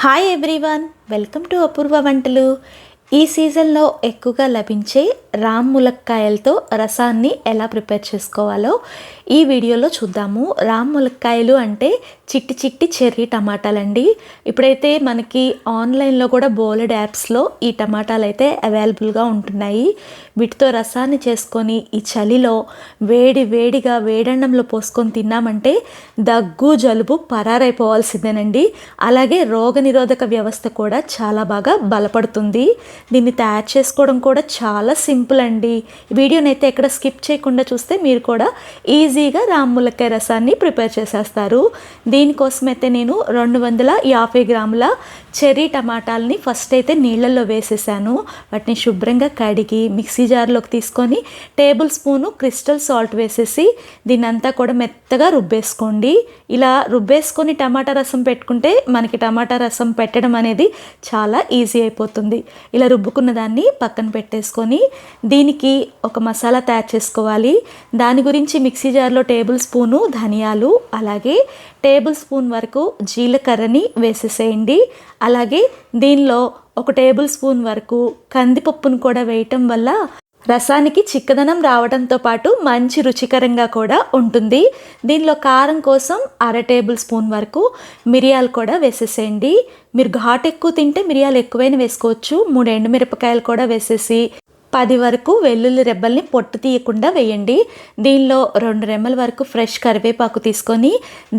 Hi everyone, welcome to అపూర్వ వంటలు. ఈ సీజన్లో ఎక్కువగా లభించే రామ్ ములక్కాయలతో రసాన్ని ఎలా ప్రిపేర్ చేసుకోవాలో ఈ వీడియోలో చూద్దాము. రామ్ ములక్కాయలు అంటే చిట్టి చిట్టి చెర్రీ టమాటాలండి. ఇప్పుడైతే మనకి ఆన్లైన్లో కూడా బోలెడ్ యాప్స్లో ఈ టమాటాలు అయితే అవైలబుల్గా ఉంటున్నాయి. వీటితో రసాన్ని చేసుకొని ఈ చలిలో వేడిగా వేడన్నంలో పోసుకొని తిన్నామంటే దగ్గు జలుబు పరారైపోవాల్సిందేనండి. అలాగే రోగనిరోధక వ్యవస్థ కూడా చాలా బాగా బలపడుతుంది. దీన్ని తయారు చేసుకోవడం కూడా చాలా సింపుల్ అండి. వీడియోని అయితే ఎక్కడ స్కిప్ చేయకుండా చూస్తే మీరు కూడా ఈజీగా రామ్ ములక్కాయ రసాన్ని ప్రిపేర్ చేసేస్తారు. దీనికోసం అయితే నేను 250 గ్రాముల చెర్రీ టమాటాలని ఫస్ట్ అయితే నీళ్ళల్లో వేసేసాను. వాటిని శుభ్రంగా కడిగి మిక్సీ జార్లోకి తీసుకొని టేబుల్ స్పూను క్రిస్టల్ సాల్ట్ వేసేసి దీన్ని అంతా కూడా మెత్తగా రుబ్బేసుకోండి. ఇలా రుబ్బేసుకొని టమాటా రసం పెట్టుకుంటే మనకి టమాటా రసం పెట్టడం అనేది చాలా ఈజీ అయిపోతుంది. ఇలా రుబ్బుకున్న దాన్ని పక్కన పెట్టేసుకొని దీనికి ఒక మసాలా తయారు చేసుకోవాలి. దాని గురించి మిక్సీ జార్లో టేబుల్ స్పూను ధనియాలు, అలాగే టేబుల్ స్పూన్ వరకు జీలకర్రని వేసేసేయండి. అలాగే దీనిలో ఒక టేబుల్ స్పూన్ వరకు కందిపప్పును కూడా వేయటం వల్ల రసానికి చిక్కదనం రావడంతో పాటు మంచి రుచికరంగా కూడా ఉంటుంది. దీనిలో కారం కోసం 1/2 టేబుల్ స్పూన్ వరకు మిరియాలు కూడా వేసేసేయండి. మీరు ఘాటు ఎక్కువ తింటే మిరియాలు ఎక్కువైనా వేసుకోవచ్చు. 3 ఎండుమిరపకాయలు కూడా వేసేసి 10 వరకు వెల్లుల్లి రెబ్బల్ని పొట్టు తీయకుండా వేయండి. దీనిలో 2 రెమ్మల వరకు ఫ్రెష్ కరివేపాకు తీసుకొని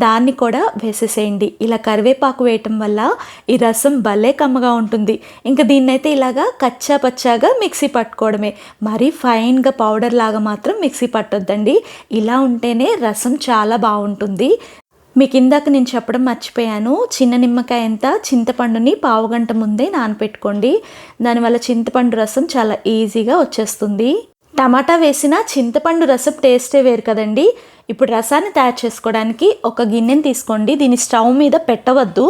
దాన్ని కూడా వేసేసేయండి. ఇలా కరివేపాకు వేయటం వల్ల ఈ రసం భలే కమ్మగా ఉంటుంది. ఇంకా దీన్నైతే ఇలాగా కచ్చా పచ్చాగా మిక్సీ పట్టుకోవడమే, మరీ ఫైన్గా పౌడర్ లాగా మాత్రం మిక్సీ పట్టొద్దండి. ఇలా ఉంటేనే రసం చాలా బాగుంటుంది. మీకు ఇందాక నేను చెప్పడం మర్చిపోయాను, చిన్న నిమ్మకాయ ఎంత చింతపండుని పావుగంట ముందే నానపెట్టుకోండి. దానివల్ల చింతపండు రసం చాలా ఈజీగా వచ్చేస్తుంది. టమాటా వేసిన చింతపండు రసం టేస్టే వేరు కదండి. ఇప్పుడు రసాన్ని తయారు చేసుకోవడానికి ఒక గిన్నెని తీసుకోండి. దీన్ని స్టవ్ మీద పెట్టవద్దు.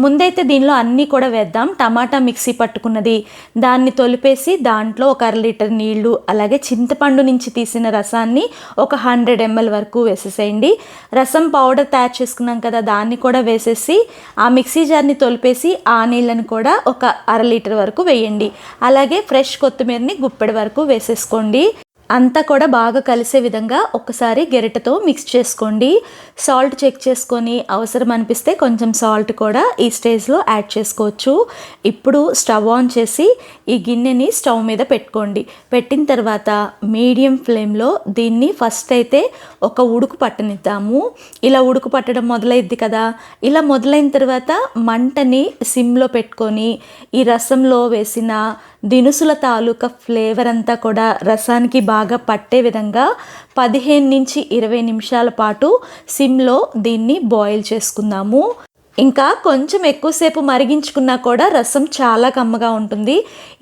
ముందైతే దీనిలో అన్నీ కూడా వేద్దాం. టమాటా మిక్సీ పట్టుకున్నది దాన్ని తొలిపేసి దాంట్లో ఒక 1/2 లీటర్ నీళ్లు, అలాగే చింతపండు నుంచి తీసిన రసాన్ని ఒక 100 ml వరకు వేసేసేయండి. రసం పౌడర్ తయారు చేసుకున్నాం కదా, దాన్ని కూడా వేసేసి ఆ మిక్సీ జార్ని తొలిపేసి ఆ నీళ్ళని కూడా ఒక 1/2 లీటర్ వరకు వేయండి. అలాగే ఫ్రెష్ కొత్తిమీరని గుప్పెడు వరకు వేసేసుకోండి. అంతా కూడా బాగా కలిసే విధంగా ఒకసారి గెరిటతో మిక్స్ చేసుకోండి. సాల్ట్ చెక్ చేసుకొని అవసరం అనిపిస్తే కొంచెం సాల్ట్ కూడా ఈ స్టేజ్లో యాడ్ చేసుకోవచ్చు. ఇప్పుడు స్టవ్ ఆన్ చేసి ఈ గిన్నెని స్టవ్ మీద పెట్టుకోండి. పెట్టిన తర్వాత మీడియం ఫ్లేమ్లో దీన్ని ఫస్ట్ అయితే ఒక ఉడుకు పట్టనిద్దాము. ఇలా ఉడుకు పట్టడం మొదలైద్ది కదా, ఇలా మొదలైన తర్వాత మంటని సిమ్లో పెట్టుకొని ఈ రసంలో వేసిన దినుసుల తాలూకా ఫ్లేవర్ అంతా కూడా రసానికి బాగా పట్టే విధంగా 15 నుంచి 20 నిమిషాల పాటు సిమ్లో దీన్ని బాయిల్ చేసుకుందాము. ఇంకా కొంచెం ఎక్కువసేపు మరిగించుకున్నా కూడా రసం చాలా కమ్మగా ఉంటుంది.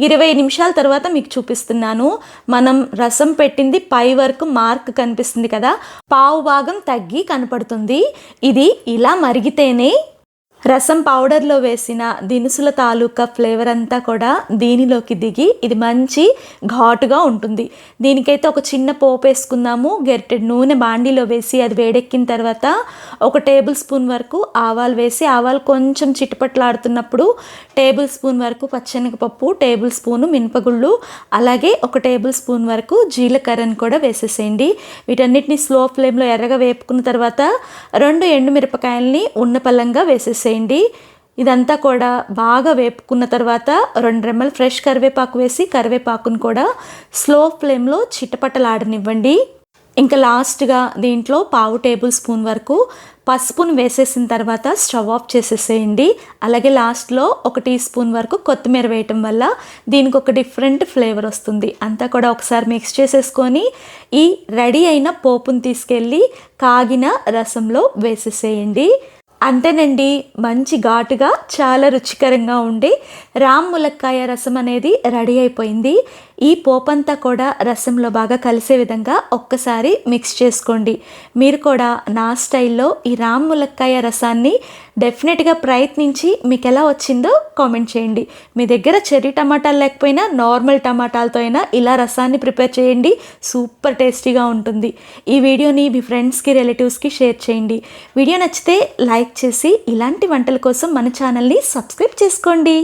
20 నిమిషాల తర్వాత మీకు చూపిస్తున్నాను. మనం రసం పెట్టింది పై వరకు మార్క్ కనిపిస్తుంది కదా, పావు భాగం తగ్గి కనపడుతుంది. ఇది ఇలా మరిగితేనే రసం పౌడర్లో వేసిన దినుసుల తాలూకా ఫ్లేవర్ అంతా కూడా దీనిలోకి దిగి ఇది మంచి ఘాటుగా ఉంటుంది. దీనికైతే ఒక చిన్న పోపు వేసుకుందాము. గరిటెడు నూనె బాండీలో వేసి అది వేడెక్కిన తర్వాత ఒక టేబుల్ స్పూన్ వరకు ఆవాలు వేసి ఆవాలు కొంచెం చిటపట్లాడుతున్నప్పుడు టేబుల్ స్పూన్ వరకు పచ్చెనగపప్పు, టేబుల్ స్పూను మినపగుళ్ళు, అలాగే ఒక టేబుల్ స్పూన్ వరకు జీలకర్రను కూడా వేసేసేయండి. వీటన్నిటిని స్లో ఫ్లేమ్లో ఎర్రగా వేపుకున్న తర్వాత 2 ఎండుమిరపకాయలని ఉన్నపల్లంగా వేసేసేయండి. ఇదంతా కూడా బాగా వేపుకున్న తర్వాత 2 రెమ్మలు ఫ్రెష్ కరివేపాకు వేసి కరివేపాకును కూడా స్లో ఫ్లేమ్లో చిటపటలాడనివ్వండి. ఇంకా లాస్ట్గా దీంట్లో పావు టేబుల్ స్పూన్ వరకు పసుపును వేసేసిన తర్వాత స్టవ్ ఆఫ్ చేసేసేయండి. అలాగే లాస్ట్లో 1 టీ స్పూన్ వరకు కొత్తిమీర వేయటం వల్ల దీనికి ఒక డిఫరెంట్ ఫ్లేవర్ వస్తుంది. అంతా కూడా ఒకసారి మిక్స్ చేసేసుకొని ఈ రెడీ అయిన పోపును తీసుకెళ్ళి కాగిన రసంలో వేసేసేయండి. అంతేనండి, మంచి ఘాటుగా చాలా రుచికరంగా ఉండే రామ్ ములక్కాయ రసం అనేది రెడీ అయిపోయింది. ఈ పోపంతా కూడా రసంలో బాగా కలిసే విధంగా ఒక్కసారి మిక్స్ చేసుకోండి. మీరు కూడా నా స్టైల్లో ఈ రామ్ ములక్కాయ రసాన్ని డెఫినెట్గా ప్రయత్నించి మీకు ఎలా వచ్చిందో కామెంట్ చేయండి. మీ దగ్గర చెర్రీ టమాటాలు లేకపోయినా నార్మల్ టమాటాలతో అయినా ఇలా రసాన్ని ప్రిపేర్ చేయండి. సూపర్ టేస్టీగా ఉంటుంది. ఈ వీడియోని మీ ఫ్రెండ్స్కి రిలేటివ్స్కి షేర్ చేయండి. వీడియో నచ్చితే లైక్ చేసి ఇలాంటి వంటల కోసం మన ఛానల్ని సబ్స్క్రైబ్ చేసుకోండి.